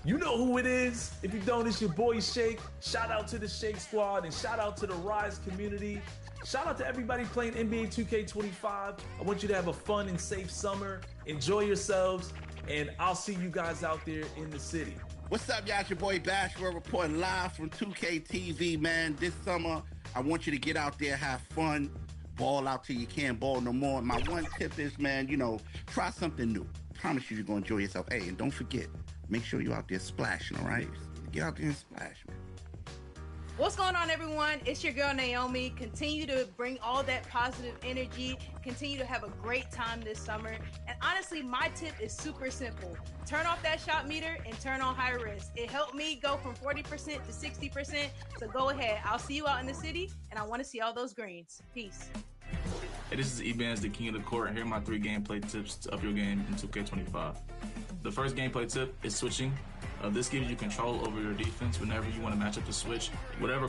You know who it is. If you don't, it's your boy Shake. Shout out to the Shake Squad and shout out to the Rise community. Shout out to everybody playing NBA 2K25. I want you to have a fun and safe summer. Enjoy yourselves, and I'll see you guys out there in the city. What's up, y'all? It's your boy Bash. We're reporting live from 2K TV, man. This summer, I want you to get out there, have fun, ball out till you can't ball no more. My one tip is, man, try something new. Promise you're going to enjoy yourself. Hey, and don't forget, make sure you're out there splashing, all right? Get out there and splash, man. What's going on, everyone? It's your girl, Naomi. Continue to bring all that positive energy. Continue to have a great time this summer. And honestly, my tip is super simple. Turn off that shot meter and turn on high risk. It helped me go from 40% to 60%. So go ahead. I'll see you out in the city, and I want to see all those greens. Peace. Hey, this is Wnba, the king of the court, and here are my 3 gameplay tips to up your game in 2K25. The first gameplay tip is switching. This gives you control over your defense whenever you want to match up the switch, whatever.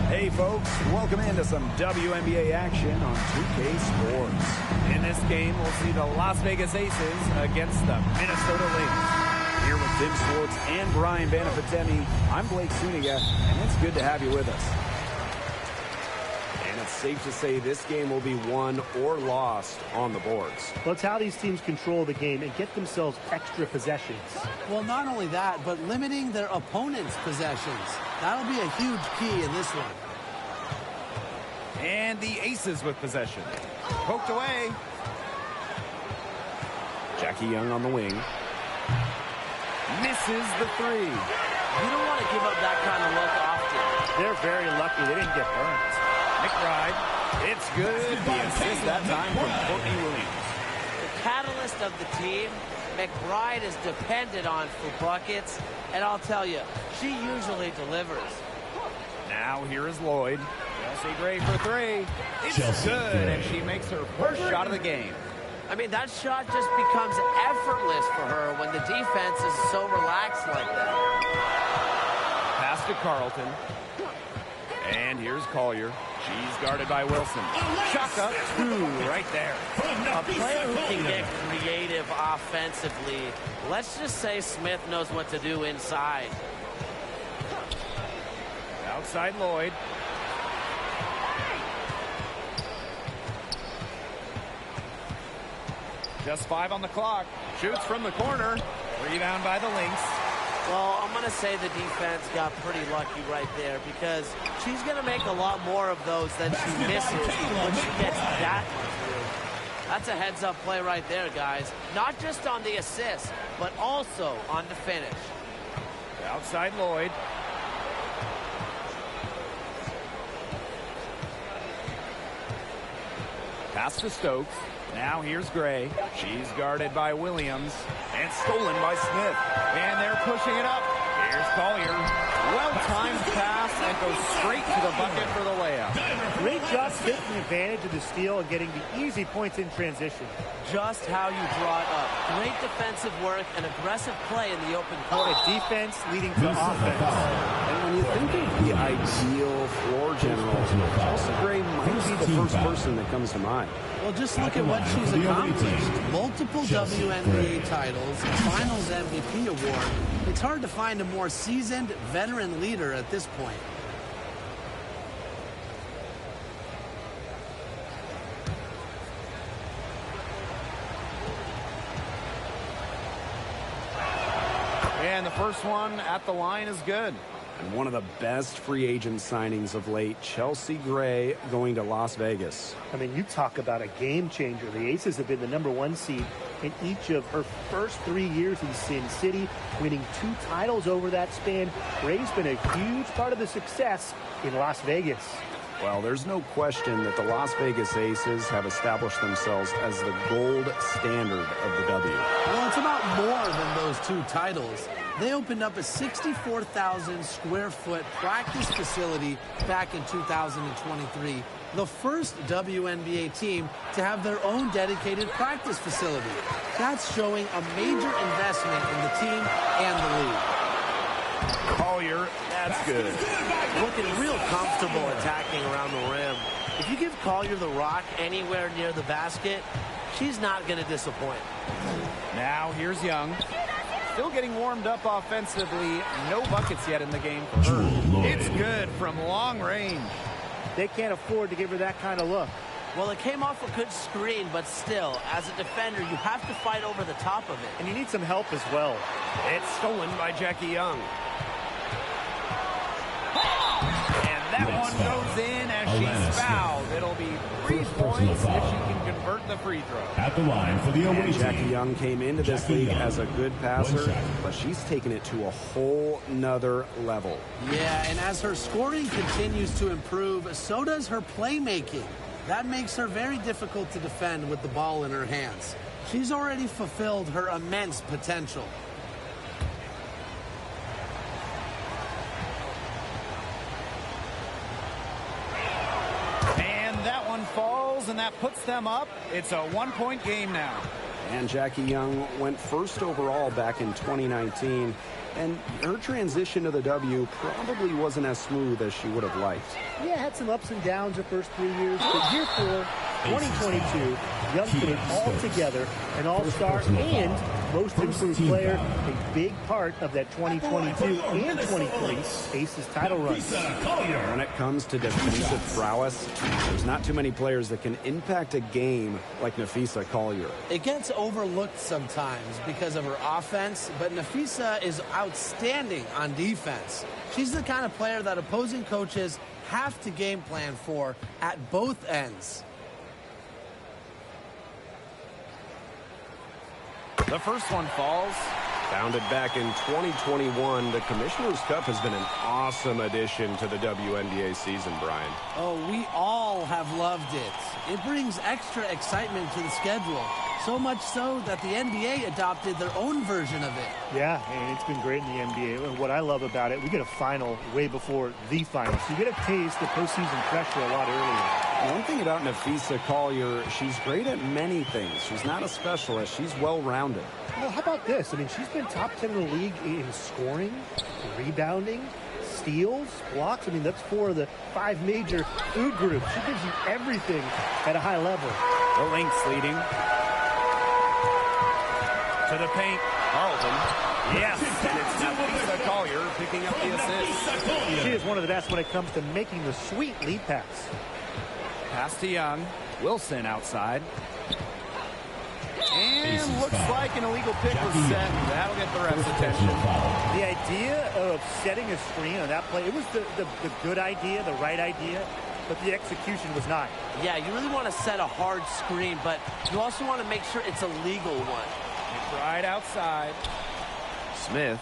Hey folks, welcome into some WNBA action on 2K Sports. In this game, we'll see the Las Vegas Aces against the Minnesota Lynx. Here with Tim Swartz and Brian Banafitemi, I'm Blake Suniga, and it's good to have you with us. And it's safe to say this game will be won or lost on the boards. Well, it's how these teams control the game and get themselves extra possessions. Well, not only that, but limiting their opponent's possessions. That'll be a huge key in this one. And the Aces with possession. Poked away. Jackie Young on the wing. Misses the 3. You don't want to give up that kind of look often. They're very lucky they didn't get burned. McBride, it's good. The assist that time from Courtney Williams. The catalyst of the team, McBride is dependent on for buckets, and I'll tell you, she usually delivers. Now here is Lloyd. Chelsea Gray for 3. It's good, and she makes her first shot of the game. I mean, that shot just becomes effortless for her when the defense is so relaxed like that. Pass to Carlton. And here's Collier. She's guarded by Wilson. Shaka, 2 right there. A player who can get creative offensively. Let's just say Smith knows what to do inside. Outside Lloyd. Just 5 on the clock. Shoots from the corner. Rebound by the Lynx. Well, I'm going to say the defense got pretty lucky right there because she's going to make a lot more of those than she misses when she gets that through. That's a heads-up play right there, guys. Not just on the assist, but also on the finish. Outside Lloyd. Pass to Stokes. Now here's Gray. She's guarded by Williams and stolen by Smith. And they're pushing it up. Here's Collier. Well-timed pass and goes straight to the bucket for the layup. Great job taking advantage of the steal and getting the easy points in transition. Just how you draw it up. Great defensive work and aggressive play in the open court. Defense leading to offense. And when you think of the ideal floor general, Chelsea Gray might be the first person that comes to mind. Well, just look at what she's accomplished. Multiple WNBA titles, Finals MVP award. It's hard to find a more seasoned veteran leader at this point. And the first one at the line is good. And one of the best free agent signings of late, Chelsea Gray going to Las Vegas. I mean, you talk about a game changer. The Aces have been the #1 seed in each of her first 3 years in Sin City, winning 2 titles over that span. Gray's been a huge part of the success in Las Vegas. Well, there's no question that the Las Vegas Aces have established themselves as the gold standard of the W. Well, it's about more than those 2 titles. They opened up a 64,000 square foot practice facility back in 2023. The first WNBA team to have their own dedicated practice facility. That's showing a major investment in the team and the league. Collier, that's good. Looking real comfortable attacking around the rim. If you give Collier the rock anywhere near the basket, she's not going to disappoint. Now here's Young. Still getting warmed up offensively. No buckets yet in the game for her. It's good from long range. They can't afford to give her that kind of look. Well, it came off a good screen, but still, as a defender, you have to fight over the top of it. And you need some help as well. It's stolen by Jackie Young. And that one goes in as she's fouled. It'll be 3 points if she can convert the free throw. At the line for the away team. Jackie Young came into this league as a good passer, but she's taken it to a whole nother level. Yeah, and as her scoring continues to improve, so does her playmaking. That makes her very difficult to defend with the ball in her hands. She's already fulfilled her immense potential. And that one falls, and that puts them up. It's a 1-point game now. And Jackie Young went first overall back in 2019, and her transition to the W probably wasn't as smooth as she would have liked. Yeah, had some ups and downs her first 3 years, but year 4, 2022, Young put it all together, an all-star and most improved player, a big part of that 2022 and 23 Aces title run. When it comes to defensive prowess, there's not too many players that can impact a game like Nafisa Collier. It gets overlooked sometimes because of her offense, but Nafisa is outstanding on defense. She's the kind of player that opposing coaches have to game plan for at both ends. The first one falls. Founded back in 2021, the Commissioner's Cup has been an awesome addition to the WNBA season, Brian. Oh, we all have loved it. It brings extra excitement to the schedule. So much so that the NBA adopted their own version of it. Yeah, and it's been great in the NBA. And what I love about it, we get a final way before the final. So you get a taste of postseason pressure a lot earlier. One thing about Nafisa Collier, she's great at many things. She's not a specialist. She's well-rounded. Well, how about this? I mean, she's been top 10 in the league in scoring, rebounding, steals, blocks. I mean, that's 4 of the 5 major food groups. She gives you everything at a high level. The Lynx leading. To the paint. Carlton. Yes, and it's Nafisa Collier picking up the assist. She is one of the best when it comes to making the sweet lead pass. Pass to Young. Wilson outside. And looks like an illegal pick was set. That'll get the ref's attention. The idea of setting a screen on that play, it was the good idea, the right idea, but the execution was not. Yeah, you really want to set a hard screen, but you also want to make sure it's a legal one. Right outside. Smith.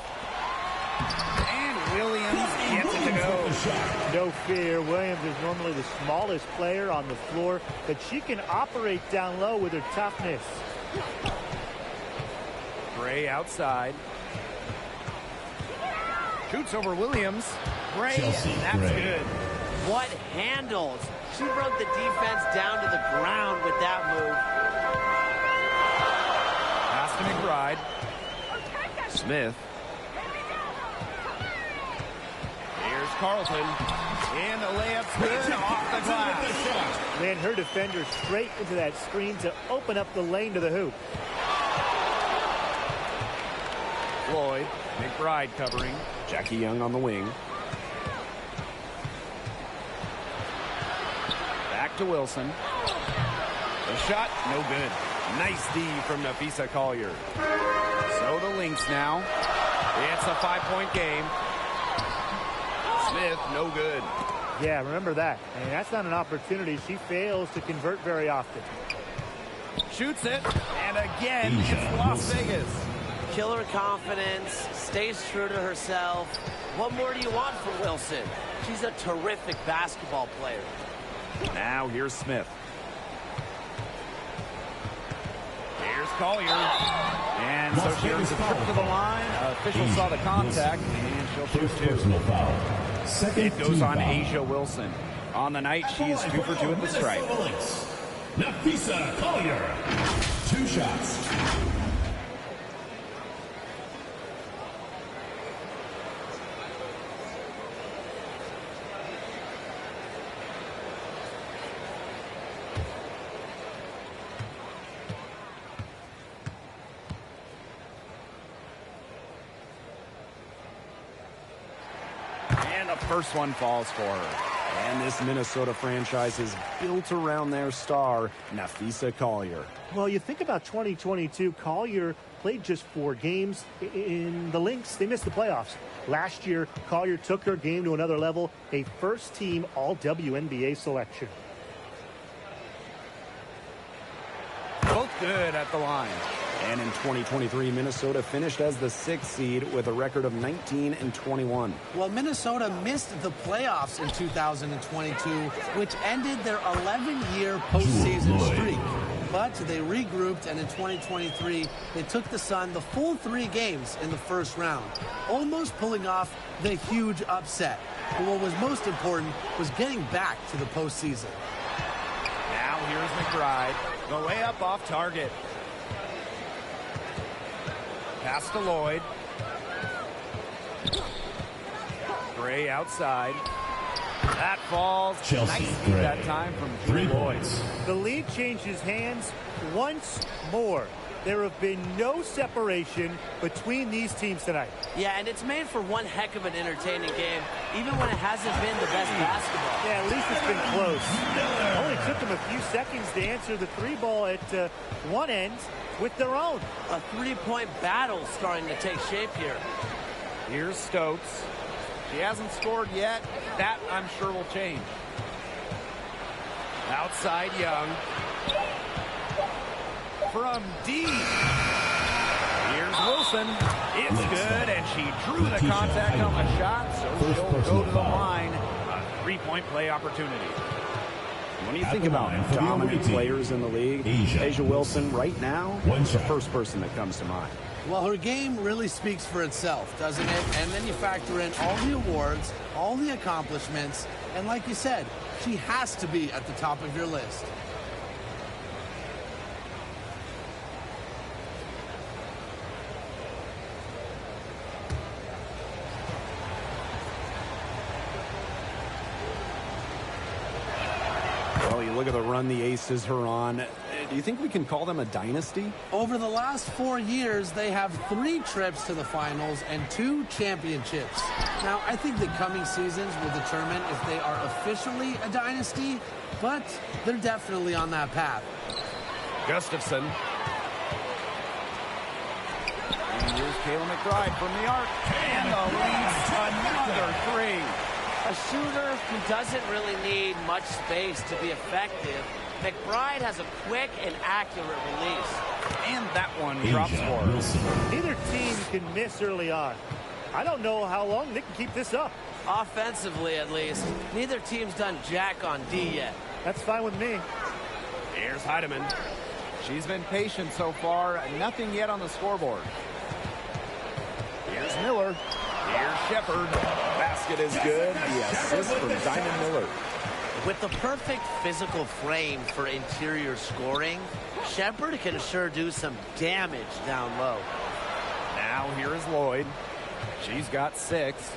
And Williams gets it to go. No fear. Williams is normally the smallest player on the floor, but she can operate down low with her toughness. Gray outside. Shoots over Williams. Gray, that's good. What handles? She broke the defense down to the ground with that move. Pass to McBride. Smith. Here's Carlton. And the layup's good off the glass. Ran her defender straight into that screen to open up the lane to the hoop. Floyd. McBride covering. Jackie Young on the wing. Back to Wilson. The shot, no good. Nice D from Nafisa Collier. So the Lynx now. It's a 5-point game. Smith, no good. Yeah, remember that. And that's not an opportunity. She fails to convert very often. Shoots it, and again, it's Las Vegas. Killer confidence, stays true to herself. What more do you want from Wilson? She's a terrific basketball player. Now here's Smith. Here's Collier. And so she earns a trip to the line. Official saw the contact, and she'll shoot 2. It goes on Asia Wilson. On the night, she's 2 for 2 at the stripe. Nafisa Collier, 2 shots. And the first one falls for her. And this Minnesota franchise is built around their star, Nafisa Collier. Well, you think about 2022, Collier played just 4 games. In the Lynx, they missed the playoffs. Last year, Collier took her game to another level, a first-team All-WNBA selection. Both good at the line. And in 2023, Minnesota finished as the 6th seed with a record of 19-21. Well, Minnesota missed the playoffs in 2022, which ended their 11-year postseason streak. But they regrouped, and in 2023, they took the Sun the full 3 games in the first round, almost pulling off the huge upset. But what was most important was getting back to the postseason. Now here's McBride. The layup off target. Pass to Lloyd. Gray outside. That falls. Chelsea Nice Gray. that time from 3 Drew Lloyd. points. The lead changes hands once more. There have been no separation between these teams tonight. Yeah, and it's made for one heck of an entertaining game, even when it hasn't been the best basketball. Yeah, at least it's been close. Only took them a few seconds to answer the 3 ball at one end with their own. A 3-point battle starting to take shape here. Here's Stokes. She hasn't scored yet. That, I'm sure, will change. Outside Young. From deep. Here's Wilson. It's good, and she drew the contact on the shot, so she'll go to the line. A 3-point play opportunity. When you think about dominant players in the league, Asia Wilson right now is the first person that comes to mind. Well, her game really speaks for itself, doesn't it? And then you factor in all the awards, all the accomplishments, and like you said, she has to be at the top of your list. Well, you look at the run the Aces are on. Do you think we can call them a dynasty? Over the last 4 years, they have 3 trips to the finals and 2 championships. Now, I think the coming seasons will determine if they are officially a dynasty, but they're definitely on that path. Gustafson. And here's Kayla McBride from the arc. And the lead, another 3. A shooter who doesn't really need much space to be effective, McBride has a quick and accurate release. And that one drops for her. Neither team can miss early on. I don't know how long they can keep this up. Offensively, at least, neither team's done jack on D yet. That's fine with me. Here's Heidemann. She's been patient so far. Nothing yet on the scoreboard. Here's Miller. Here's Shepard. Basket is good. The assist from Diamond Miller. With the perfect physical frame for interior scoring, Shepard can sure do some damage down low. Now here is Lloyd. She's got 6.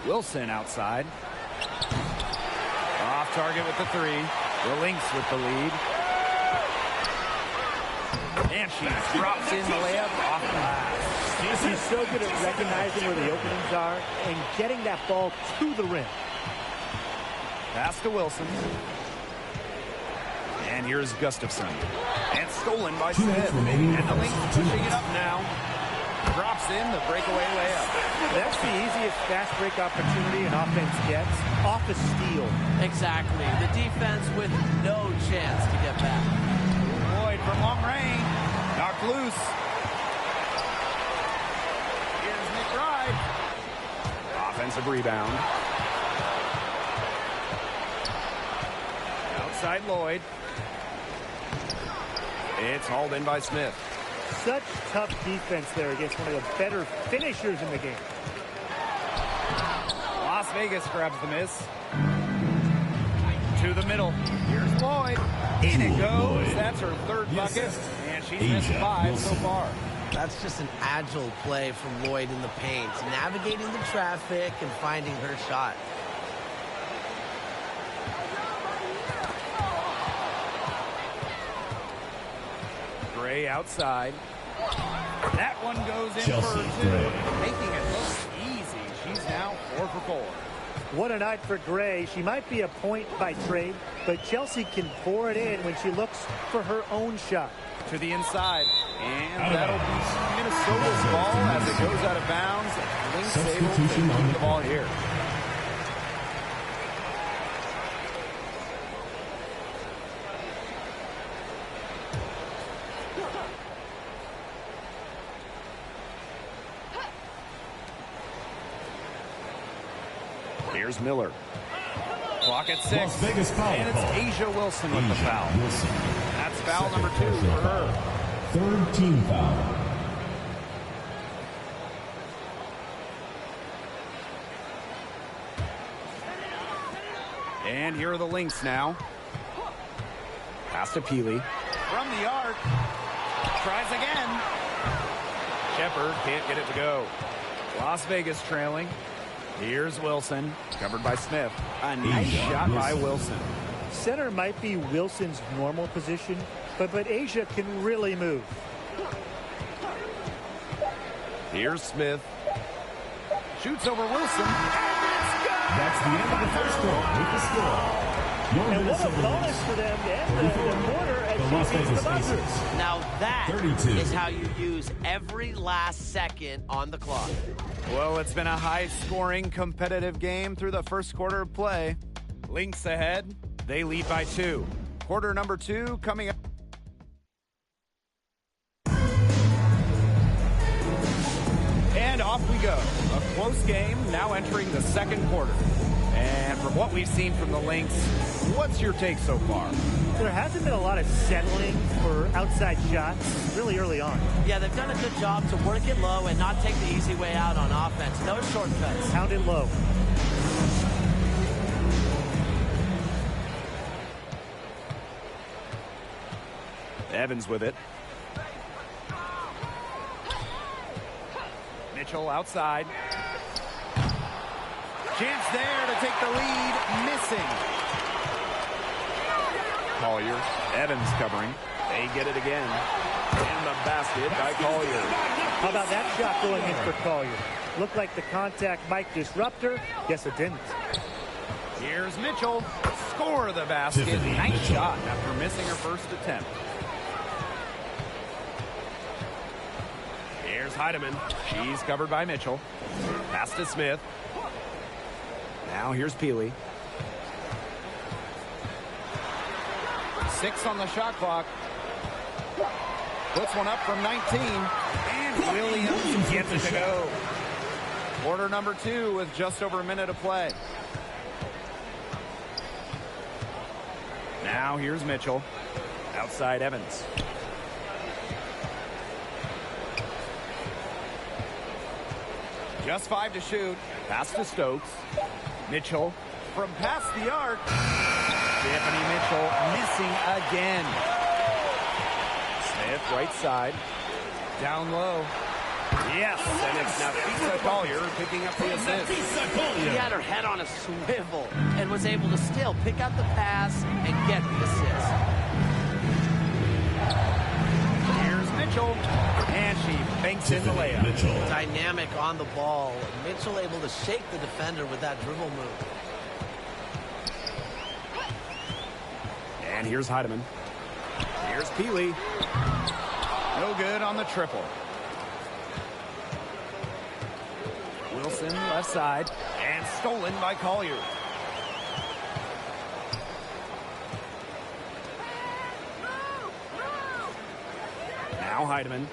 Wilson outside. Off target with the 3. The Lynx with the lead. And she drops in the layup off glass. She's so good at recognizing where the openings are and getting that ball to the rim. Pass to Wilson. And here's Gustafson. And stolen by Smith. And the Lynx pushing it up now. Drops in the breakaway layup. That's the easiest fast break opportunity an offense gets. Off a steal. Exactly. The defense with no chance to get back. Lloyd from long range. Knocked loose. Here's McBride. Offensive rebound. Outside Lloyd. It's hauled in by Smith. Such tough defense there against one of the better finishers in the game. Las Vegas grabs the miss. To the middle. Here's Lloyd. In it goes. That's her 3rd bucket. And she's missed 5 so far. That's just an agile play from Lloyd in the paint, navigating the traffic and finding her shot. Gray outside. That one goes in Chelsea for 2, Gray. making it look easy. 4 for 4. What a night for Gray. She might be a point by trade, but Chelsea can pour it in when she looks for her own shot. To the inside, and that'll be Minnesota's ball as it goes out of bounds. Lynx able to keep the ball here. Here's Miller. Clock at 6. Las Vegas foul and it's call. Asia Wilson with the foul. Wilson. That's foul number 2 for her. Third team foul. And here are the Lynx now. Pass to Peely. From the arc. Tries again. Shepard can't get it to go. Las Vegas trailing. Here's Wilson. Covered by Smith. A nice shot by Wilson. Center might be Wilson's normal position, but Asia can really move. Here's Smith. Shoots over Wilson. That's the end of the first quarter with the score. And what a bonus for them to end the quarter as she beats the buzzers. Now that 32. is how you use every last second on the clock. Well, it's been a high-scoring, competitive game through the first quarter of play. Lynx ahead. They lead by 2. Quarter number 2 coming up. And off we go. A close game now entering the second quarter. And from what we've seen from the Lynx, what's your take so far? There hasn't been a lot of settling for outside shots really early on. Yeah, they've done a good job to work it low and not take the easy way out on offense. No shortcuts. Pound it low. Evans with it. Mitchell outside. Chance there to take the lead. Missing. Collier. Evans covering. They get it again. And the basket by Collier. How about that shot going in for Collier? Looked like the contact might disrupt her. Guess it didn't. Here's Mitchell. Score the basket. Nice shot after missing her first attempt. Here's Heidemann. She's covered by Mitchell. Pass to Smith. Now here's Peely. 6 on the shot clock. Puts one up from 19. And Williams gets it to go. Quarter number 2 with just over a minute of play. Now here's Mitchell. Outside Evans. Just 5 to shoot. Pass to Stokes. Mitchell from past the arc. Tiffany Mitchell missing again. Smith right side. Down low. Yes, and it's Nafisa Collier picking up the assist. She had her head on a swivel and was able to still pick out the pass and get the assist. Here's Mitchell, and she banks in the layup. Mitchell. Dynamic on the ball. Mitchell able to shake the defender with that dribble move. And here's Heidemann. Here's Peely. No good on the triple. Wilson left side and stolen by Collier. Now Heidemann.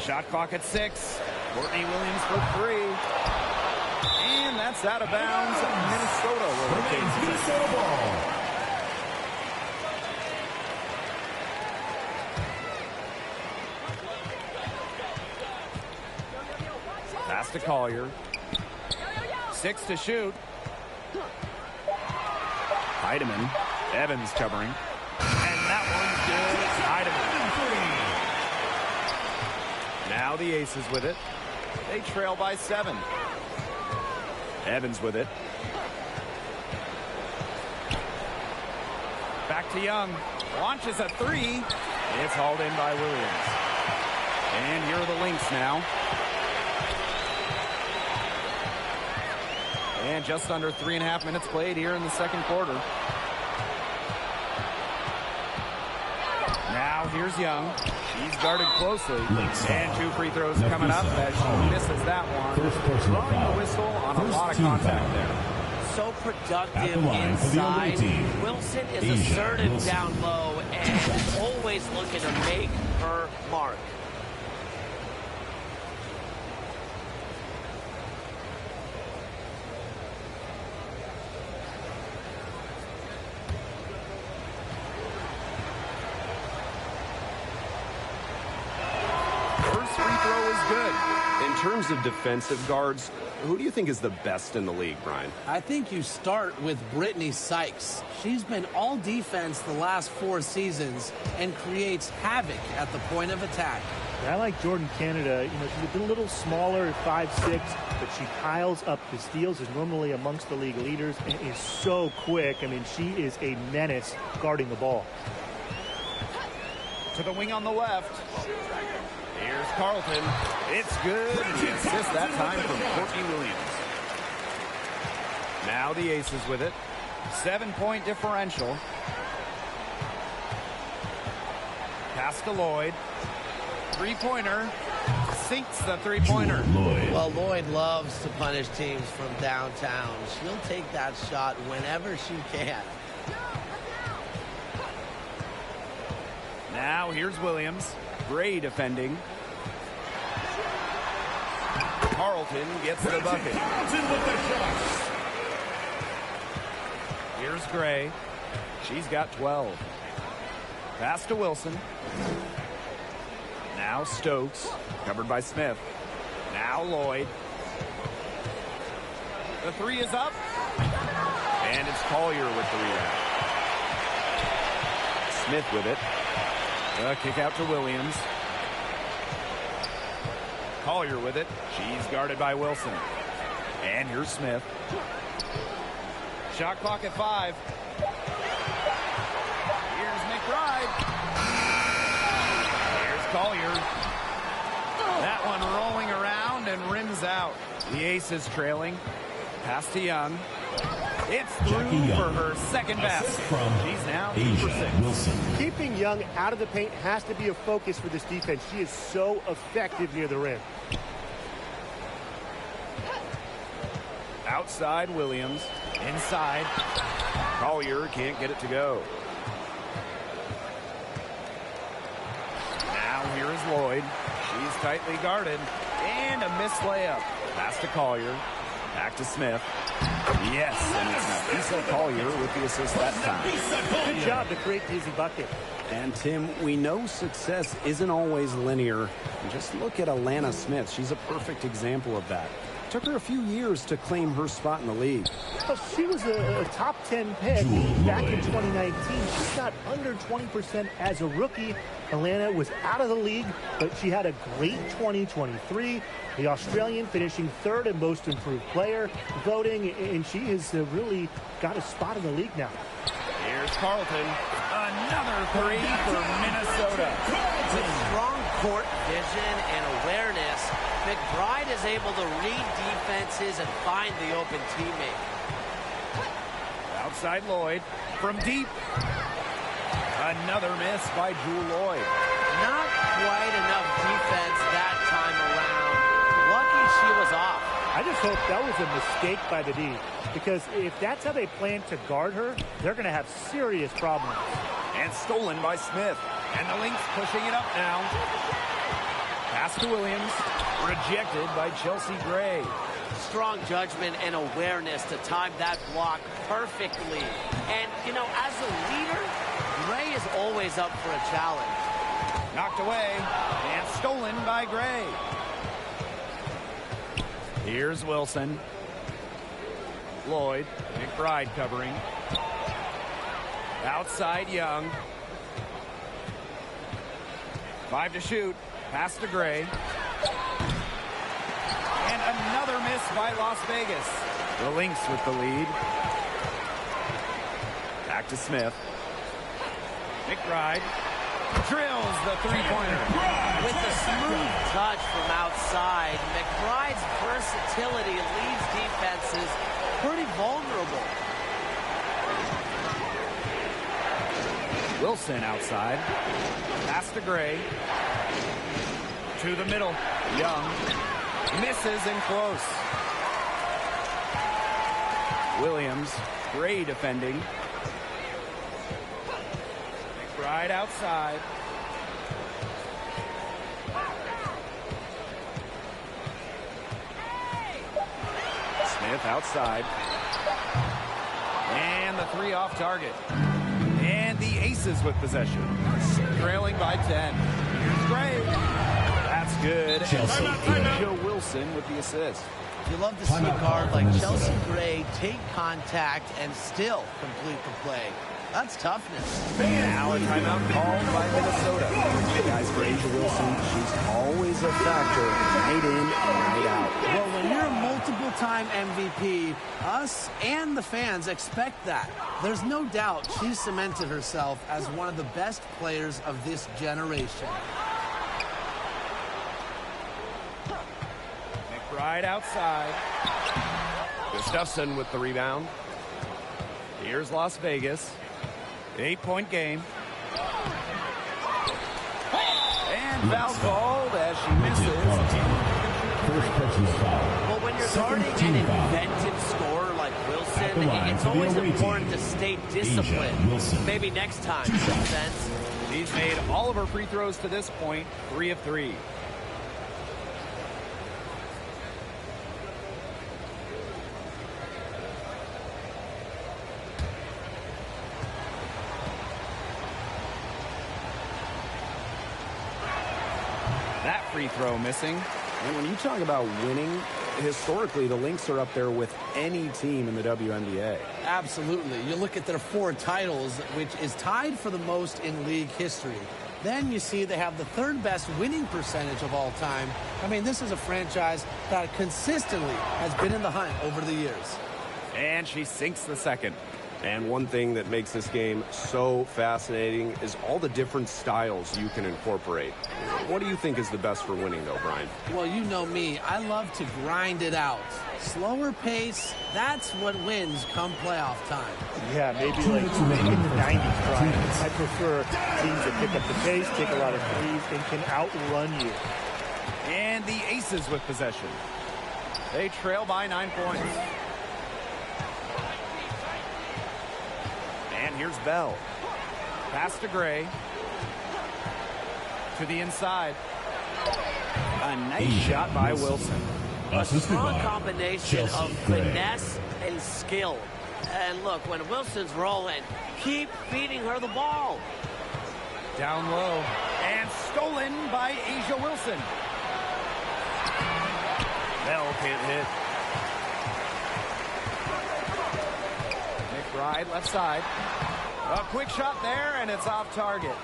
Shot clock at 6. Courtney Williams for 3. And that's out of bounds. Minnesota will retain Minnesota ball. Pass to Collier. 6 to shoot. Heidemann. Evans covering. And that one's good. Heidemann. Now the Aces with it. They trail by 7. Evans with it. Back to Young. Launches a 3. It's hauled in by Williams. And here are the Lynx now. And just under 3.5 minutes played here in the second quarter. Now here's Young. She's guarded closely. And 2 free throws coming up as she misses that one. Throwing the whistle on a lot of contact there. So productive inside. Wilson is assertive down low and always looking to make her mark. First free throw is good. In terms of defensive guards, who do you think is the best in the league, Brian? I think you start with Brittany Sykes. She's been all defense the last 4 seasons and creates havoc at the point of attack. I like Jordan Canada. You know, she's a little smaller at 5'6", but she piles up the steals, is normally amongst the league leaders, and is so quick. I mean, she is a menace guarding the ball. To the wing on the left. Here's Carlton. It's good. The assist that time from Courtney Williams. Now the Aces with it. 7-point differential. Pass to Lloyd. Three-pointer. Sinks the three-pointer. Well, Lloyd loves to punish teams from downtown. She'll take that shot whenever she can. Now here's Williams. Gray defending. Carlton gets the bucket. Here's Gray. She's got 12. Pass to Wilson. Now Stokes. Covered by Smith. Now Lloyd. The three is up. And it's Collier with the rebound. Smith with it. The kick out to Williams. Collier with it. She's guarded by Wilson. And here's Smith. Shot clock at 5. Here's McBride. Here's Collier. That one rolling around and rims out. The Aces trailing. Pass to Young. It's through for her second best. She's now 2 for 6. Keeping Young out of the paint has to be a focus for this defense. She is so effective near the rim. Outside Williams. Inside. Collier can't get it to go. Now here is Lloyd. She's tightly guarded. And a missed layup. Pass to Collier. Back to Smith. Yes, and it's Nafisa Collier with the assist that time. Good job to create the easy bucket. And Tim, we know success isn't always linear. Just look at Alana Smith. She's a perfect example of that. Took her a few years to claim her spot in the league. Well, she was a top 10 pick back in 2019. She got under 20% as a rookie. Alana was out of the league, but she had a great 2023. The Australian finishing 3rd in most improved player voting, and she has really got a spot in the league now. Here's Carlton. Another 3 for Minnesota. With strong court vision and awareness, McBride is able to read defenses and find the open teammate. Outside Lloyd. From deep. Another miss by Jewel Lloyd. Not quite enough defense that time around. Lucky she was off. I just hope that was a mistake by the D, because if that's how they plan to guard her, they're going to have serious problems. And stolen by Smith. And the Lynx pushing it up now. Pass to Williams. Rejected by Chelsea Gray. Strong judgment and awareness to time that block perfectly. And, you know, as a leader, Gray is always up for a challenge. Knocked away and stolen by Gray. Here's Wilson. Lloyd. McBride covering. Outside Young. 5 to shoot. Pass to Gray. And another miss by Las Vegas. The Lynx with the lead. Back to Smith. McBride drills the three-pointer. With a smooth touch from outside, McBride's versatility leads defenses vulnerable. Wilson outside. Pass to Gray. To the middle. Young. Misses and close. Williams. Gray defending. McBride outside. Smith outside. And the three off target. And the Aces with possession. Trailing by 10. Here's Gray. That's good. Chelsea. Joe Wilson with the assist. You love to see a guard like Chelsea Gray take contact and still complete the play. That's toughness. Now a timeout called by Minnesota. Guys, for Asia Wilson, she's always a factor, night in and night out. Well, when you're a multiple-time MVP, us and the fans expect that. There's no doubt she's cemented herself as one of the best players of this generation. McBride outside. Gustafson with the rebound. Here's Las Vegas. 8-point game. And foul called as she misses. First personal foul. Well, when you're guarding an inventive scorer like Wilson, it's always important to stay disciplined. Maybe next time, defense. She's made all of her free throws to this point, 3 of 3. That free throw missing. And when you talk about winning, historically, the Lynx are up there with any team in the WNBA. Absolutely. You look at their 4 titles, which is tied for the most in league history. Then you see they have the 3rd best winning percentage of all time. I mean, this is a franchise that consistently has been in the hunt over the years. And she sinks the second. And one thing that makes this game so fascinating is all the different styles you can incorporate. What do you think is the best for winning, though, Brian? Well, you know me. I love to grind it out. Slower pace, that's what wins come playoff time. Yeah, maybe like in the 90s, Brian. I prefer teams that pick up the pace, take a lot of threes, and can outrun you. And the Aces with possession. They trail by 9 points. And here's Bell. Pass to Gray. To the inside. A nice shot by Wilson. A strong combination of finesse and skill. And look, when Wilson's rolling, keep feeding her the ball. Down low. And stolen by Asia Wilson. Bell can't hit. McBride left side. A quick shot there, and it's off target.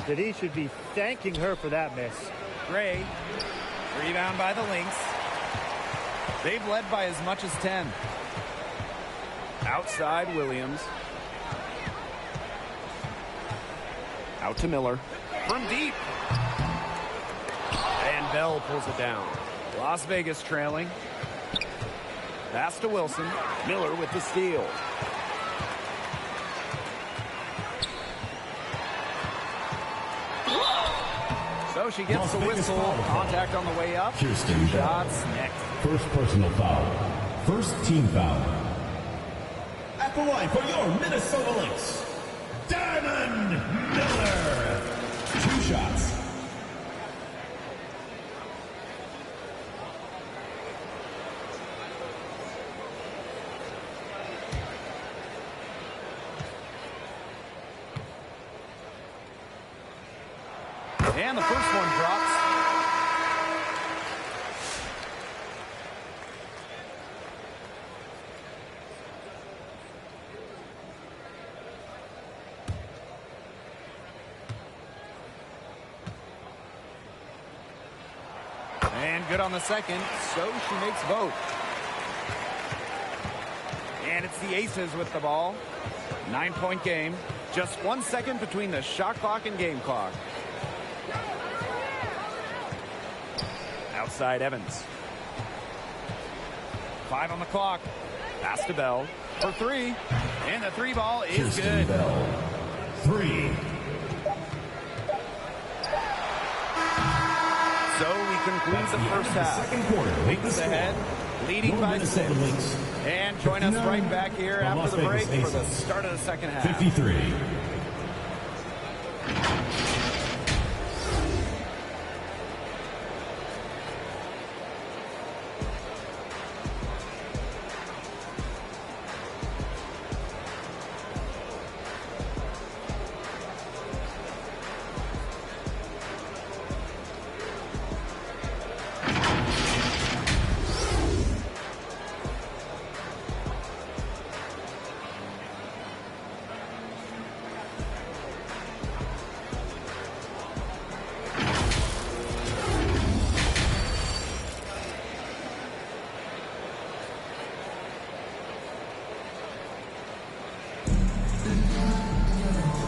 Denise should be thanking her for that miss. Gray. Rebound by the Lynx. They've led by as much as 10. Outside Williams. Out to Miller. From deep. And Bell pulls it down. Las Vegas trailing. Pass to Wilson. Miller with the steal. So she gets the whistle. Contact on the way up. Kirsten Shots next. First personal foul. First team foul. At the line for your Minnesota Lynx, Diamond Miller. 2 shots. And the first one drops. And good on the second, so she makes both. And it's the Aces with the ball. 9-point game. Just 1 second between the shot clock and game clock. Outside Evans. 5 on the clock. Pass to Bell. for three. And the three ball is Kirsten good. Bell, 3. So we conclude the first half. Second quarter. Lynx ahead, leading by 6. Lynx. And join us right back here From after the Las break Vegas for the Aces. start of the second half. 53.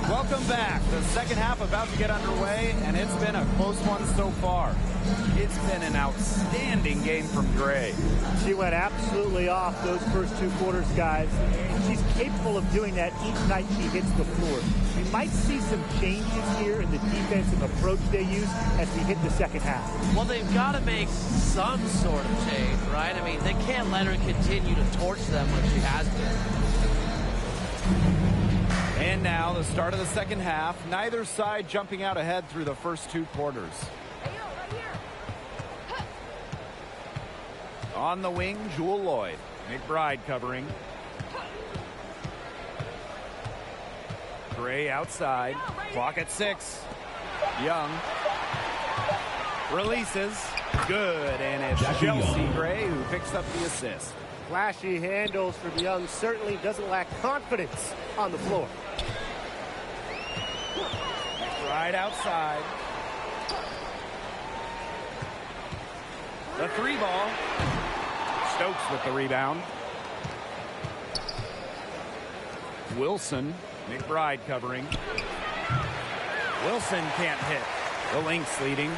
Welcome back. The second half about to get underway, and it's been a close one so far. It's been an outstanding game from Gray. She went absolutely off those first 2 quarters, guys. And she's capable of doing that each night she hits the floor. We might see some changes here in the defensive approach they use as we hit the second half. Well, they've got to make some sort of change, right? I mean, they can't let her continue to torch them like she has been. And now the start of the second half. Neither side jumping out ahead through the first 2 quarters. On the wing, Jewel Lloyd. McBride covering. Gray outside. Clock at 6. Young. Releases. Good. And it's Chelsea Gray who picks up the assist. Flashy handles from Young, certainly doesn't lack confidence on the floor. Right outside. The 3 ball. Stokes with the rebound. Wilson. McBride covering. Wilson can't hit. The Lynx leading.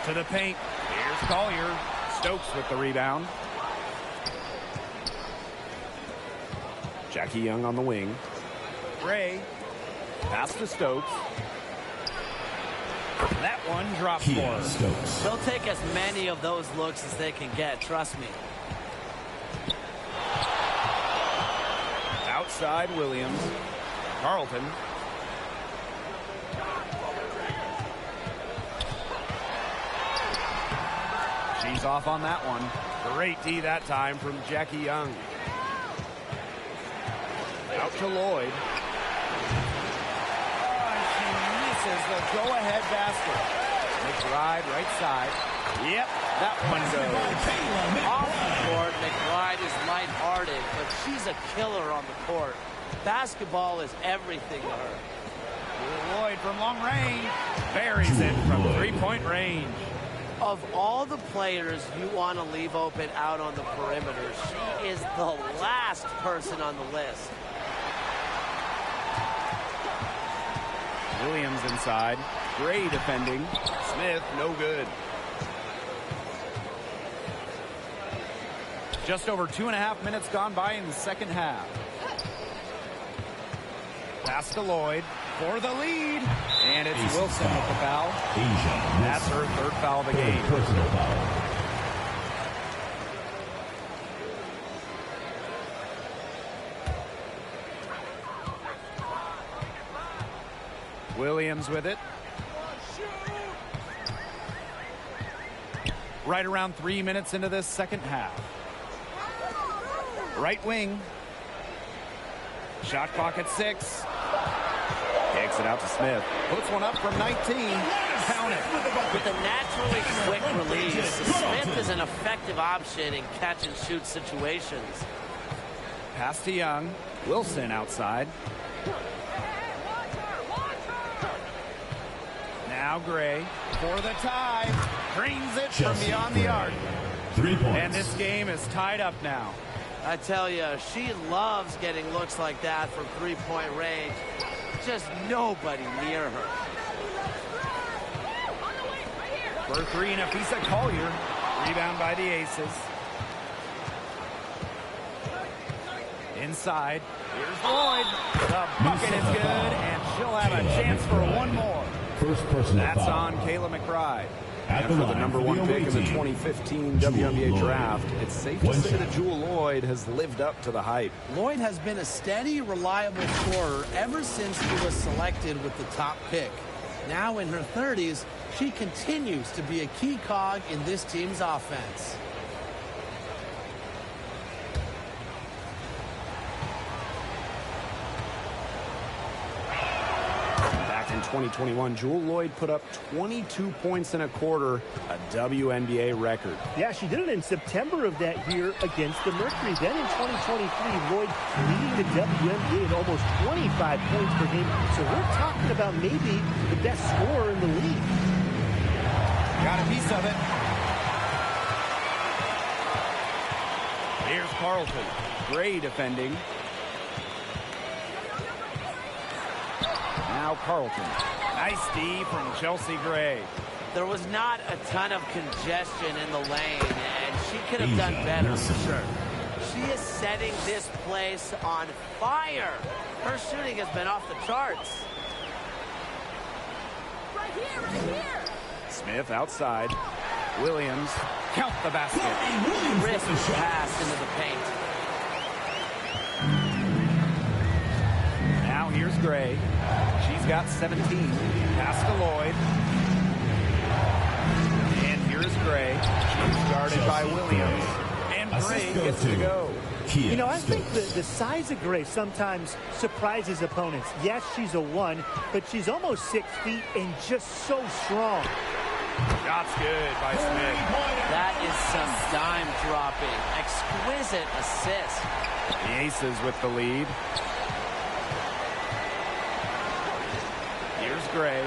To the paint. Here's Collier. Stokes with the rebound. Jackie Young on the wing. Gray. Pass to Stokes. That one drops for her. Stokes. They'll take as many of those looks as they can get, trust me. Outside Williams. Carlton. She's off on that one. Great D that time from Jackie Young. Out to Lloyd. Misses the go-ahead basket. McBride right side. Yep, that one goes. Off the court, McBride is lighthearted, but she's a killer on the court. Basketball is everything to her. Lloyd from long range. Buries it from 3-point range. Of all the players you want to leave open out on the perimeter, she is the last person on the list. Williams inside. Gray defending. Smith, no good. Just over 2.5 minutes gone by in the second half. Pass to Lloyd for the lead. And it's Ace Wilson foul. with the foul. Asia. That's her 3rd foul of the game. Personal foul. Williams with it. Right around 3 minutes into this second half. Right wing. Shot clock at 6. Kicks it out to Smith. Puts one up from 19. Count it. With a naturally quick release, Smith is an effective option in catch-and-shoot situations. Pass to Young. Wilson outside. Now Gray for the tie. Drains it from beyond the arc. 3 points. And this game is tied up now. I tell you, she loves getting looks like that from 3-point range. Just nobody near her. For 3, Nafisa Collier. Rebound by the Aces. inside. Here's Lloyd. The bucket is good, and she'll have a chance for one more. First personal That's foul. on Kayla McBride. And for the number one pick in the 2015 WNBA draft, it's safe to say that Jewel Lloyd has lived up to the hype. Lloyd has been a steady, reliable scorer ever since he was selected with the top pick. Now in her 30s, she continues to be a key cog in this team's offense. Back in 2021, Jewel Lloyd put up 22 points in a quarter, a WNBA record. Yeah, she did it in September of that year against the Mercury. Then in 2023, Lloyd leading the WNBA at almost 25 points per game. So we're talking about maybe the best scorer in the league. Got a piece of it. Here's Carlton. Gray defending. Now Carlton. Nice D from Chelsea Gray. There was not a ton of congestion in the lane, and she could have done better for sure. She is setting this place on fire. Her shooting has been off the charts. Right here. Smith outside. Williams. Count the basket. Crisp pass into the paint. Now here's Gray. She's got 17. Pass to Lloyd. And here's Gray. She's guarded by Williams. And Gray gets to go. You know, I think the size of Gray sometimes surprises opponents. Yes, she's a 1, but she's almost 6 feet and just so strong. Shot's good by Smith. That is some dime dropping. Exquisite assist. The Aces with the lead. Here's Gray.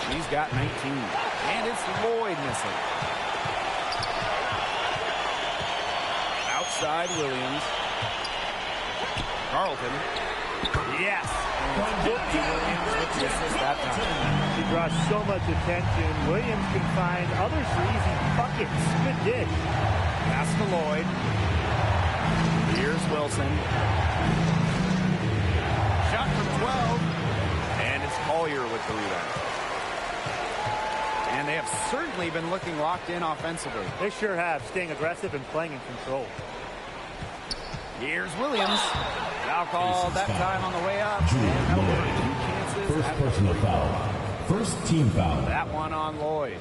She's got 19. And it's Lloyd missing. Outside Williams. Carlton. Yes. Williams with the assist that time. She draws so much attention. Williams can find others for easy buckets. Good dish. Pass to Lloyd. Here's Wilson. Shot from 12. And it's Collier with the rebound. And they have certainly been looking locked in offensively. They sure have, staying aggressive and playing in control. Here's Williams. Foul call that time on the way up. And that'll be 2 chances. First personal foul. First team foul. That one on Lloyd.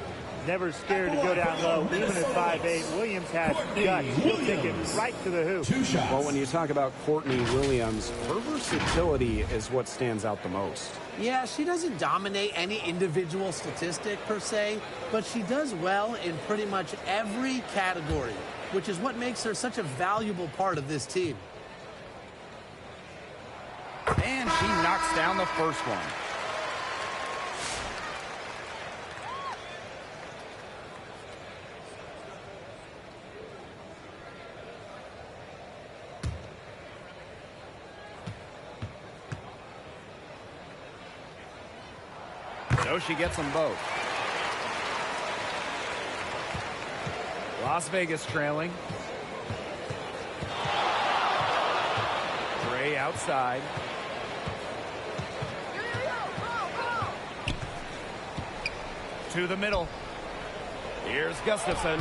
Never scared to go down low, even at 5'8". Williams has guts. She'll take it right to the hoop. 2 shots. Well, when you talk about Courtney Williams, her versatility is what stands out the most. Yeah, she doesn't dominate any individual statistic per se, but she does well in pretty much every category, which is what makes her such a valuable part of this team. And she knocks down the first one. So she gets them both. Las Vegas trailing. Gray outside. To the middle. Here's Gustafson.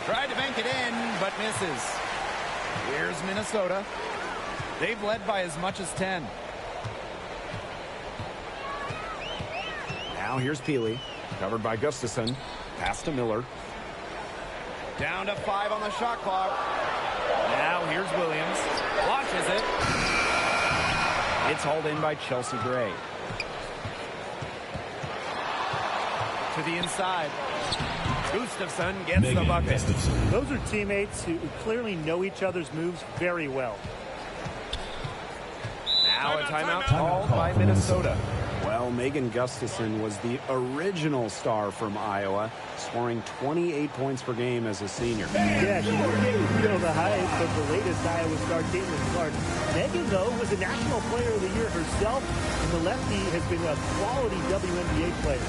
Tried to bank it in, but misses. Here's Minnesota. They've led by as much as 10. Now here's Peely, covered by Gustafson. Pass to Miller. Down to 5 on the shot clock. Now here's Williams. Launches it. It's hauled in by Chelsea Gray. To the inside. Gustafson gets the bucket. Those are teammates who clearly know each other's moves very well. Now a timeout called by Minnesota. Well, Megan Gustafson was the original star from Iowa, scoring 28 points per game as a senior. Yeah, she didn't feel the hype of the latest Iowa star, Caitlin Clark. Megan, though, was a National Player of the Year herself, and the lefty has been a quality WNBA player.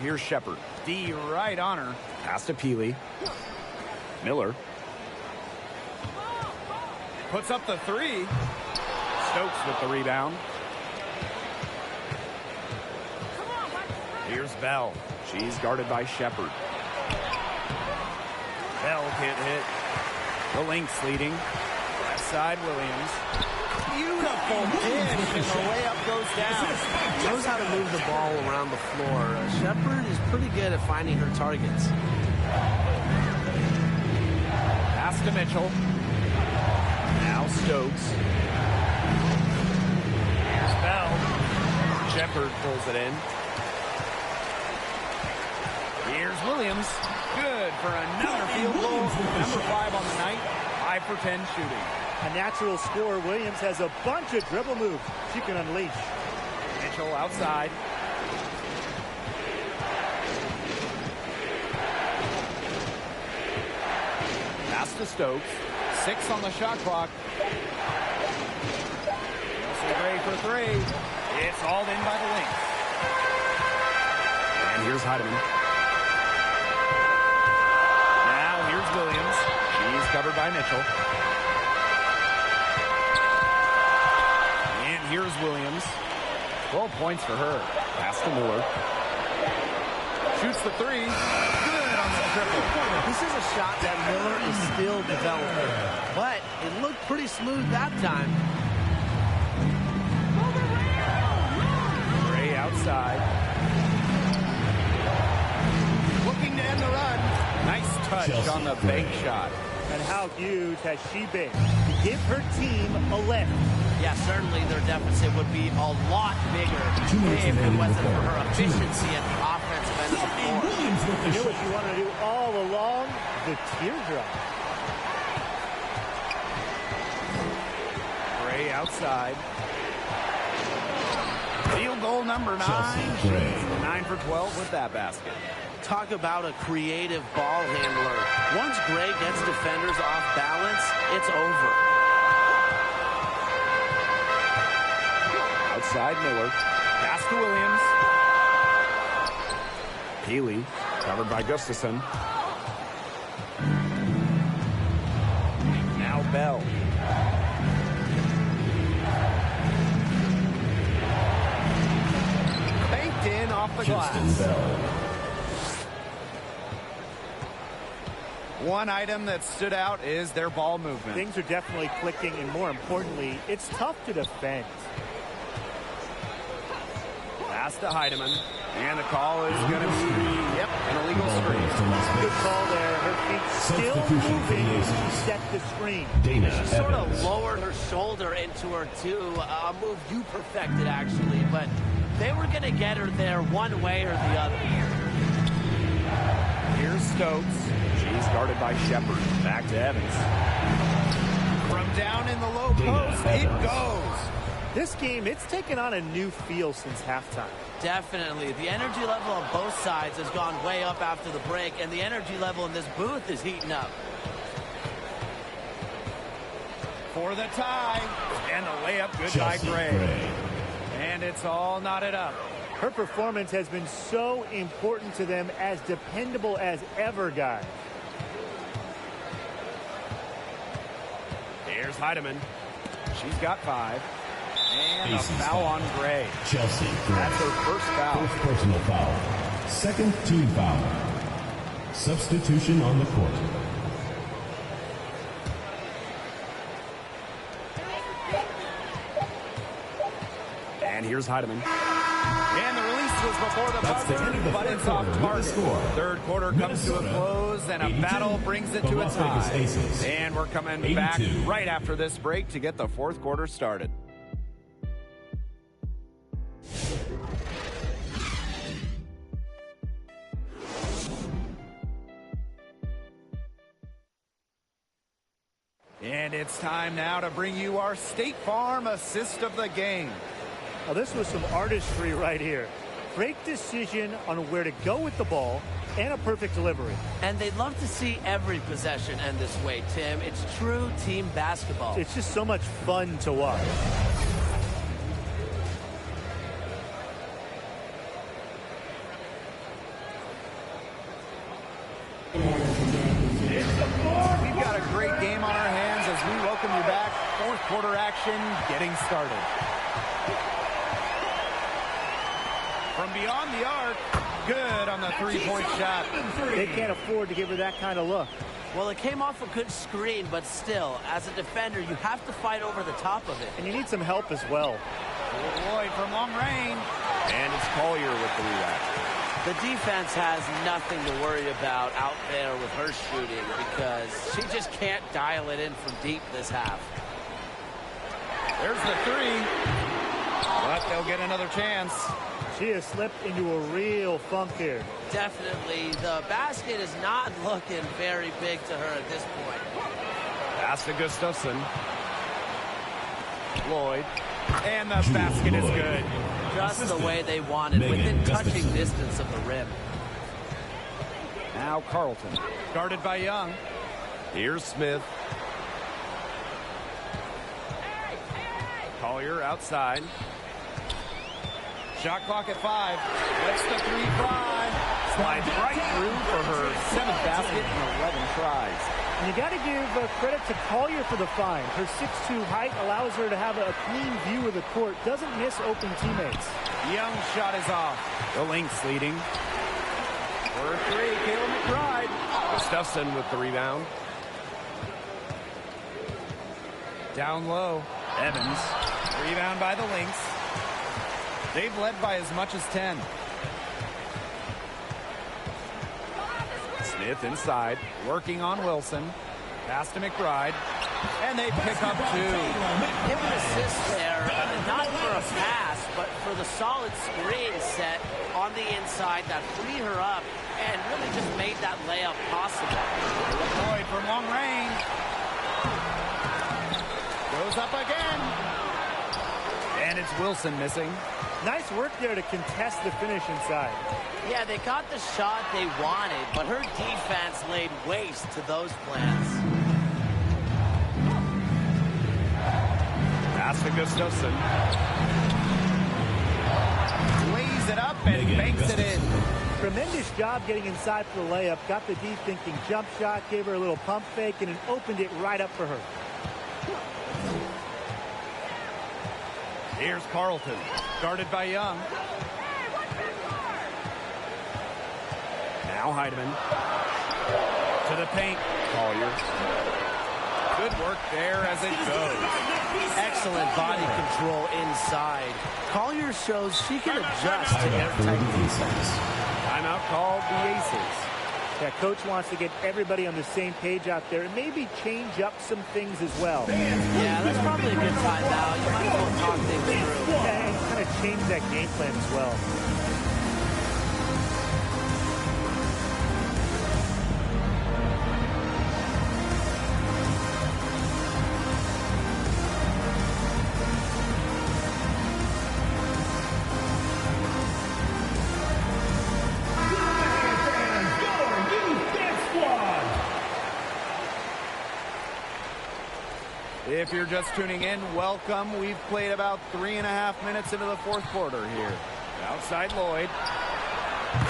Here's Shepard. D right on her. Pass to Peely. Miller. Puts up the three. Stokes with the rebound. Here's Bell. She's guarded by Shepard. Bell can't hit. The Lynx leading. Left side, Williams. Beautiful dish, and the layup goes down. Knows how to move the ball around the floor. Shepard is pretty good at finding her targets. Pass to Mitchell. Now Stokes. Here's Bell. Shepard pulls it in. Here's Williams. Good for another field goal. Number 5 on the night. 5 for 10 shooting. A natural scorer, Williams has a bunch of dribble moves she can unleash. Mitchell outside. Pass to Stokes. 6 on the shot clock. Kelsey Gray for 3. It's hauled in by the Lynx. And here's Heidemann. Now here's Williams. She's covered by Mitchell. And here's Williams. 12 points for her. Pass to Miller. Shoots the 3. Good on the triple. This is a shot that Miller is still developing, but it looked pretty smooth that time. Gray outside. Looking to end the run. Nice touch Chelsea on the Gray. bank shot. And how huge has she been to give her team a lift? Yeah, certainly their deficit would be a lot bigger 2 minutes if it remaining in the wasn't for quarter. her efficiency at the offensive end of the floor. Williams with the You know what shot. you want to do all along? The teardrop. Gray outside. Field goal number 9. Chelsea Gray. 9 for 12 with that basket. Talk about a creative ball handler. Once Gray gets defenders off balance, it's over. Outside Miller. Pass to Williams. Peely covered by Gustafson. Now Bell. Banked in off the Justin glass. Bell. One item that stood out is their ball movement. Things are definitely clicking, and more importantly, it's tough to defend. Pass to Heidemann. And the call is going to be, an illegal Ball screen. goes to Las Good Vegas. call there. Her feet still Substitution for the moving Aces. to set the screen. Dana She sort of Evans. lowered her shoulder into her, too. A move you perfected, actually. But they were going to get her there one way or the other. Here's Stokes. She's guarded by Shepard. Back to Evans. From down in the low post, it goes. This game, it's taken on a new feel since halftime. Definitely. The energy level on both sides has gone way up after the break, and the energy level in this booth is heating up. For the tie. And the layup good by Chelsea Gray. Gray. And it's all knotted up. Her performance has been so important to them, as dependable as ever, guys. Here's Heidemann. She's got 5. And a Aces foul on Gray. Chelsea Gray. That's her first foul. First personal foul. Second team foul. Substitution on the court. And here's Heidemann. And the release was before the That's the buzzer, end of the but third it's off quarter with the target. score. Third quarter comes to a Minnesota, close, and a 82, battle brings it the to a Las Vegas tie. Aces, And we're coming 82. back right after this break to get the fourth quarter started. And it's time now to bring you our State Farm assist of the game. Now, this was some artistry right here. Great decision on where to go with the ball, and a perfect delivery. And they'd love to see every possession end this way, Tim. It's true team basketball. It's just so much fun to watch. Fourth quarter action getting started. From beyond the arc, good on the three-point shot. They can't afford to give her that kind of look. Well, it came off a good screen, but still, as a defender, you have to fight over the top of it. And you need some help as well. Lloyd from long range. And it's Collier with the rebound. The defense has nothing to worry about out there with her shooting because she just can't dial it in from deep this half. There's the three. But they'll get another chance. She has slipped into a real funk here. Definitely. The basket is not looking very big to her at this point. Pass to Gustafson. Lloyd. And the basket is good. Just the way they wanted, within touching distance of the rim. Now Carlton. Guarded by Young. Here's Smith. Collier outside. Shot clock at 5. Let's the three fly. Slides right through for her 7th basket in 11 tries. And you got to give credit to Collier for the find. Her 6'2" height allows her to have a clean view of the court. Doesn't miss open teammates. Young's shot is off. The Lynx leading. For 3, Kayla McBride. Gustafson with the rebound. Down low. Evans. Rebound by the Lynx. They've led by as much as 10. Smith inside, working on Wilson. Pass to McBride. And they pick up 2. Give an assist there, not for a pass, but for the solid screen set on the inside that freed her up and really just made that layup possible. Lloyd from long range. Goes up again. And it's Wilson missing. Nice work there to contest the finish inside. Yeah, they got the shot they wanted, but her defense laid waste to those plans. Pass to Gustafson. Lays it up and banks it in. Tremendous job getting inside for the layup. Got the D thinking jump shot, gave her a little pump fake, and it opened it right up for her. Here's Carlton, guarded by Young. Now Heidemann. To the paint. Collier. Good work there as it goes. Excellent body control inside. Collier shows she can adjust to airtight defense. Timeout called the Aces. Yeah, coach wants to get everybody on the same page out there and maybe change up some things as well. Yeah, that's probably a good timeout. You might as well talk things through. Yeah, and kind of change that game plan as well. If you're just tuning in, welcome. We've played about 3.5 minutes into the fourth quarter here. Outside Lloyd.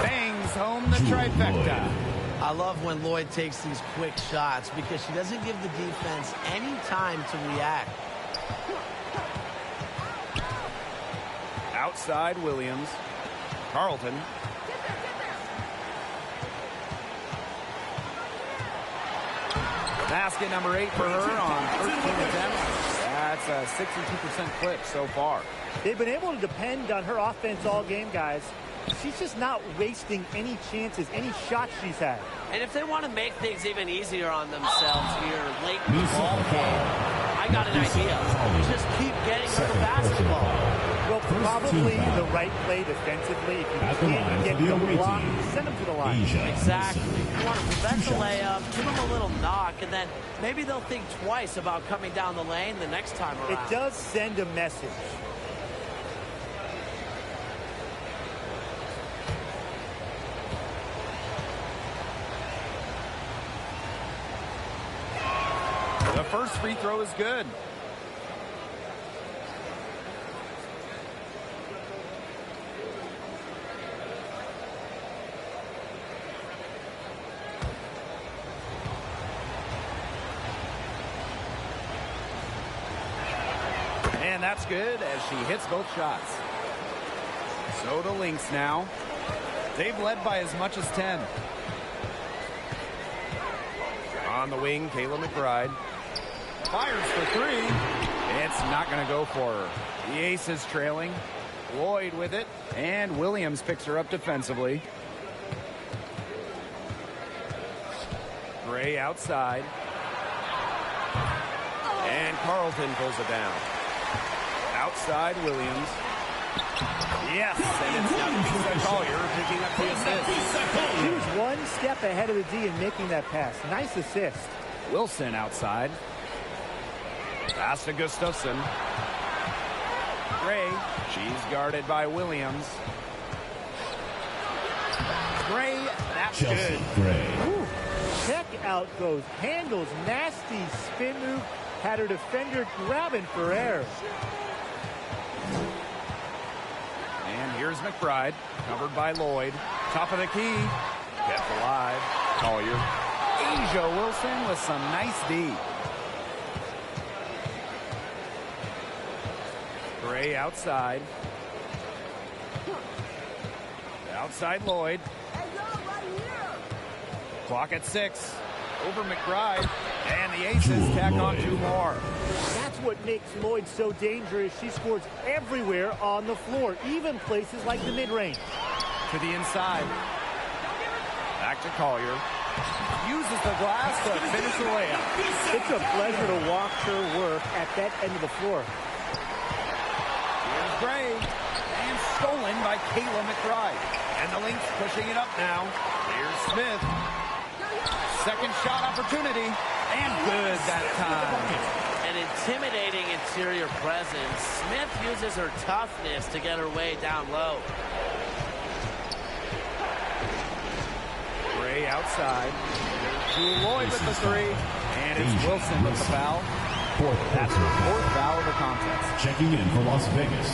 Bangs home the trifecta. I love when Lloyd takes these quick shots because she doesn't give the defense any time to react. Outside Williams. Carlton. Basket number 8 for her on 13 attempts. That's a 62% clip so far. They've been able to depend on her offense all game, guys. She's just not wasting any chances, any shots she's had. And if they want to make things even easier on themselves here late in the ball game, I got an idea. Just keep getting her the basketball. Well, probably the right play defensively. If you can't get them blocked, send them to the line. Exactly. You want to prevent the layup, give them a little knock, and then maybe they'll think twice about coming down the lane the next time around. It does send a message. The first free throw is good. And that's good as she hits both shots. So the Lynx now. They've led by as much as 10. On the wing, Kayla McBride. Fires for three. It's not going to go for her. The ace is trailing. Lloyd with it. And Williams picks her up defensively. Gray outside. And Carlton pulls it down. Outside Williams. Yes, and it's Nafisa Collier picking up the assist. She was one step ahead of the D in making that pass. Nice assist. Wilson outside. Pass to Gustafson. Gray, she's guarded by Williams. Gray, that's good. Gray. Ooh, check out those handles. Nasty spin move. Had her defender grabbing for air. And here's McBride, covered by Lloyd. Top of the key. Kept alive. Collier. Asia Wilson with some nice D. Gray outside. Outside Lloyd. Clock at 6. Over McBride. And the Aces tack on 2 more. That's what makes Lloyd so dangerous. She scores everywhere on the floor, even places like the mid-range. To the inside. Back to Collier. Uses the glass to finish the layup. It's a pleasure to watch her work at that end of the floor. Here's Gray. And stolen by Kayla McBride. And the Lynx pushing it up now. Here's Smith. Second shot opportunity. And good that time. An intimidating interior presence. Smith uses her toughness to get her way down low. Gray outside. To Lloyd with the 3. And it's Wilson with the foul. That's her 4th foul of the contest. Checking in for Las Vegas,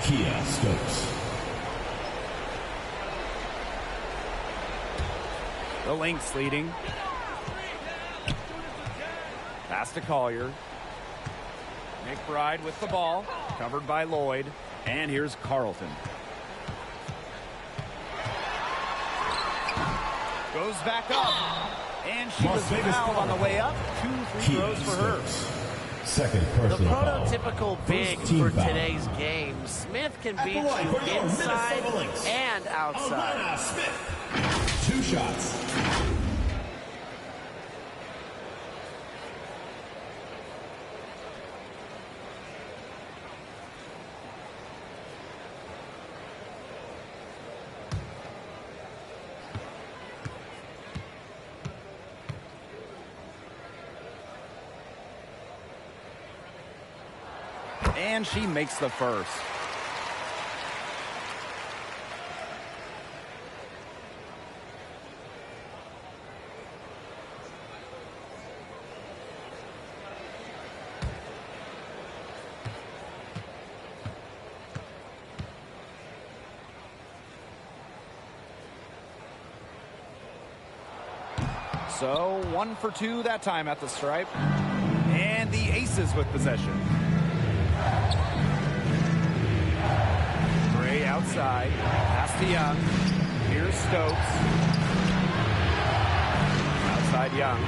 Kia Stokes. The Lynx leading. Pass to Collier. McBride with the ball. Covered by Lloyd. And here's Carlton. Goes back up. And she was fouled on the way up. 2 free throws for her. Second The personal foul. prototypical big for today's game. Smith can beat you inside and outside. Smith. 2 shots. And she makes the first. So 1 for 2 that time at the stripe. And the Aces with possession. Gray outside. Pass to Young. Here's Stokes. Outside Young.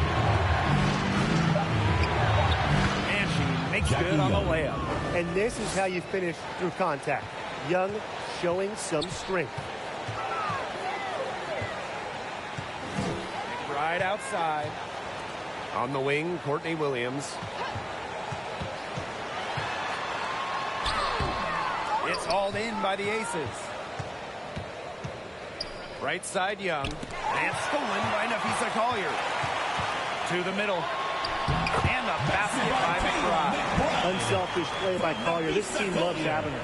And she makes good on the layup. And this is how you finish through contact. Young showing some strength. Right outside. On the wing, Courtney Williams. It's hauled in by the Aces. Right side Young. And stolen by Nafisa Collier. To the middle. And the basket by McBride. Unselfish play by Collier. This team loves having her.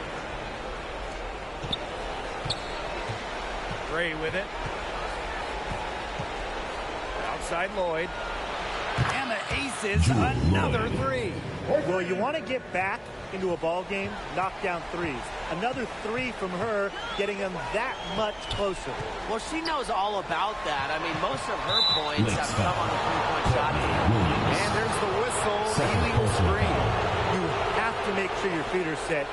Gray with it. Outside Lloyd. And the Aces, another 3. Well, you want to get back into a ball game, knock down 3s. Another 3 from her, getting them that much closer. Well, she knows all about that. I mean, most of her points have come on the 3-point shot. And there's the whistle, illegal screen. You have to to make sure your feet are set.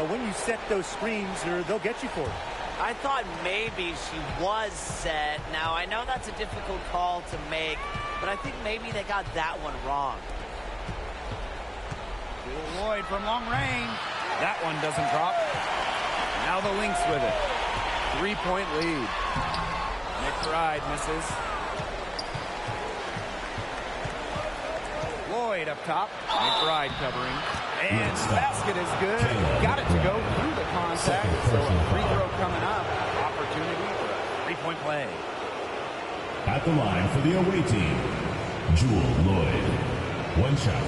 When you set those screens, they'll get you for it. I thought maybe she was set. Now, I know that's a difficult call to make, but I think maybe they got that one wrong. Lloyd from long range. That one doesn't drop. Now the Lynx with it. 3-point lead. McBride misses. Lloyd up top. McBride covering. And the basket is good. Got it to go through the contact. So a free throw coming up. Opportunity for a 3-point play. At the line for the away team, Jewel Lloyd. One shot.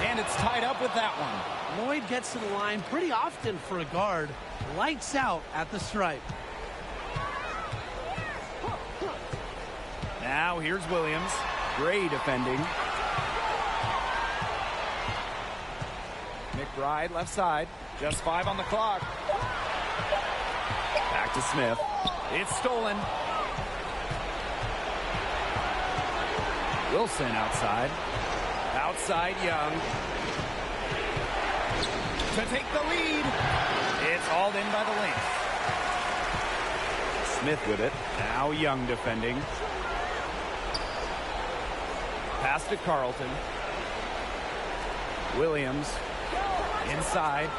And it's tied up with that one. Lloyd gets to the line pretty often for a guard. Lights out at the stripe. Now here's Williams. Gray defending. McBride left side. Just 5 on the clock. Back to Smith. It's stolen. Wilson outside. Outside Young. To take the lead. It's hauled in by the Lynx. Smith with it. Now Young defending. Pass to Carlton. Williams. Inside.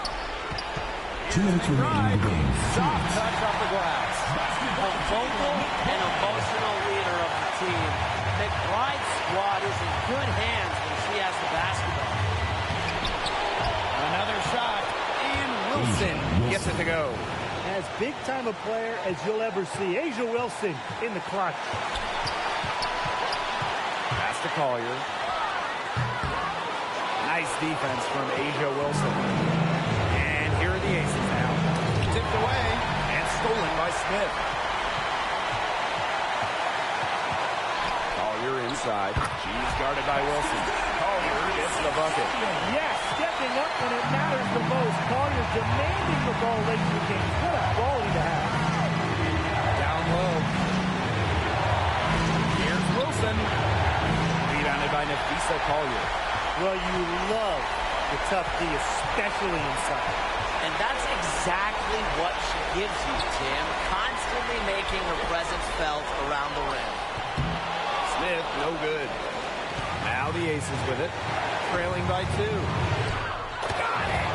2 minutes remaining in the game. Soft touch off the glass. The vocal and emotional leader of the team. McBride's squad is in good hands when she has the basketball. Another shot. And Wilson gets it to go. As big time a player as you'll ever see. Asia Wilson in the clutch. Pass to Collier. Nice defense from Asia Wilson. And here are the Aces now. Tipped away and stolen by Smith. Collier inside. She's guarded by Wilson. Collier gets the bucket. Yes, stepping up when it matters the most. Collier demanding the ball late in the game. What a quality to have. Down low. Here's Wilson. Rebounded by Nafisa Collier. Well, you love the tough D, especially inside. And that's exactly what she gives you, Tim. Constantly making her presence felt around the rim. Smith, no good. Now the Aces with it. Trailing by 2. Got it!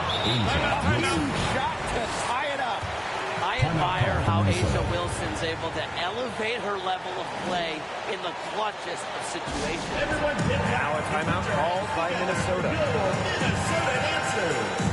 Shot to tie it up. I admire how Asia Wilson's able to elevate her level of play in the clutchest of situations. Now a timeout called by Minnesota. Minnesota answers.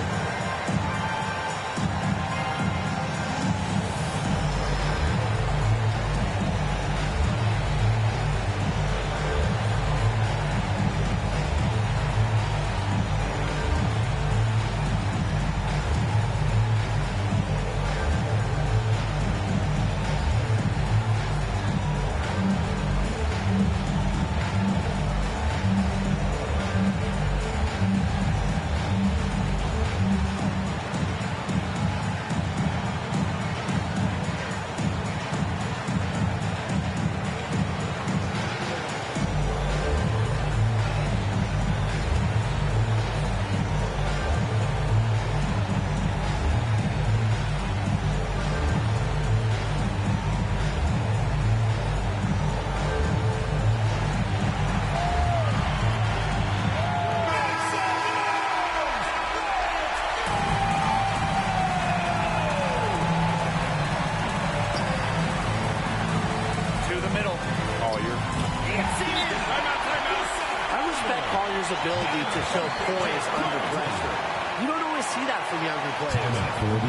Ability to show poise under pressure. You don't always see that from younger players.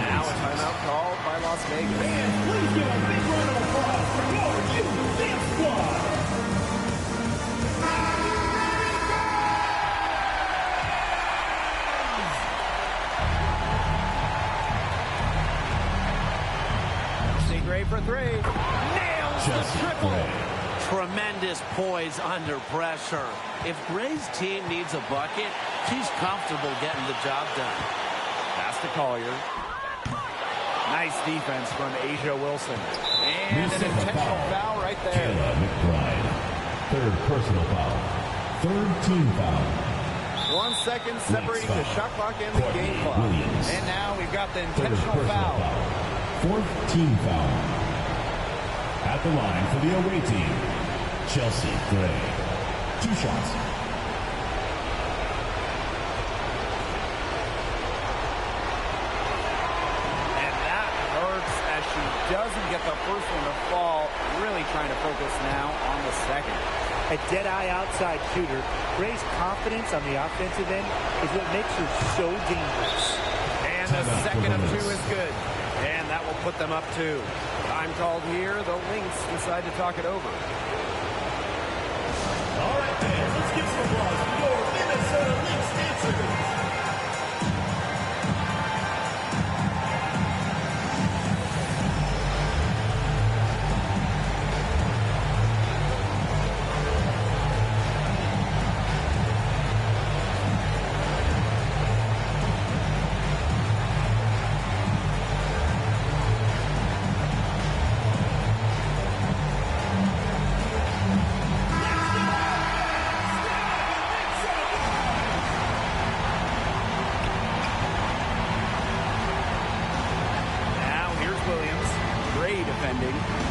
Now a timeout called by Las Vegas. And please give a big round of applause for your new Lynx squad. Gray for 3. Nails the triple. Tremendous poise under pressure. If Gray's team needs a bucket, she's comfortable getting the job done. Pass to Collier. Nice defense from Asia Wilson. And an intentional foul right there. Kayla McBride. Third personal foul. Third team foul. 1 second separating the shot clock and the game clock. Williams. And now we've got the Third intentional personal foul. Fourth team foul. At the line for the away team, Chelsea Gray. 2 shots. And that hurts as she doesn't get the first one to fall. Really trying to focus now on the second. A dead-eye outside shooter. Gray's confidence on the offensive end is what makes her so dangerous. And the second of 2 is good. And that will put them up 2. Time called here. The Lynx decide to talk it over. All right, fans, let's give some applause for your Minnesota Lynx dancers.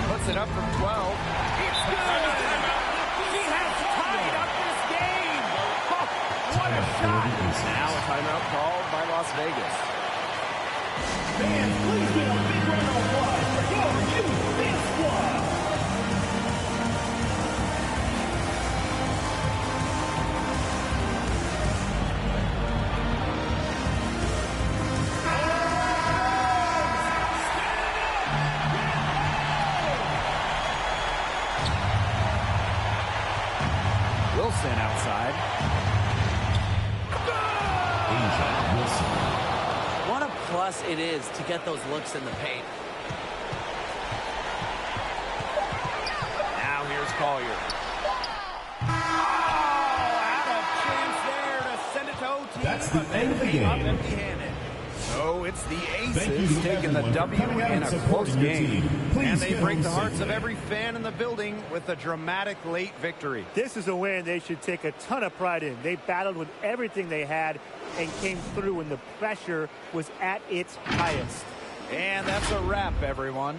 Puts it up from 12. It's good! She has tied up this game! Oh, what a shot! Now a timeout called by Las Vegas. Fans, please give a big round of applause for your youth dance squad. Wilson outside. Asia Wilson. What a plus it is to get those looks in the paint. Now here's Collier. Oh, had a chance there to send it to OT. That's the end of the game. Up empty-handed. So it's the Thank you Aces to taking the everyone W for coming out in and a supporting close your game. team. Please And they get break home the hearts of safely. every fan in the building with a dramatic late victory. This is a win they should take a ton of pride in. They battled with everything they had and came through when the pressure was at its highest. And that's a wrap, everyone.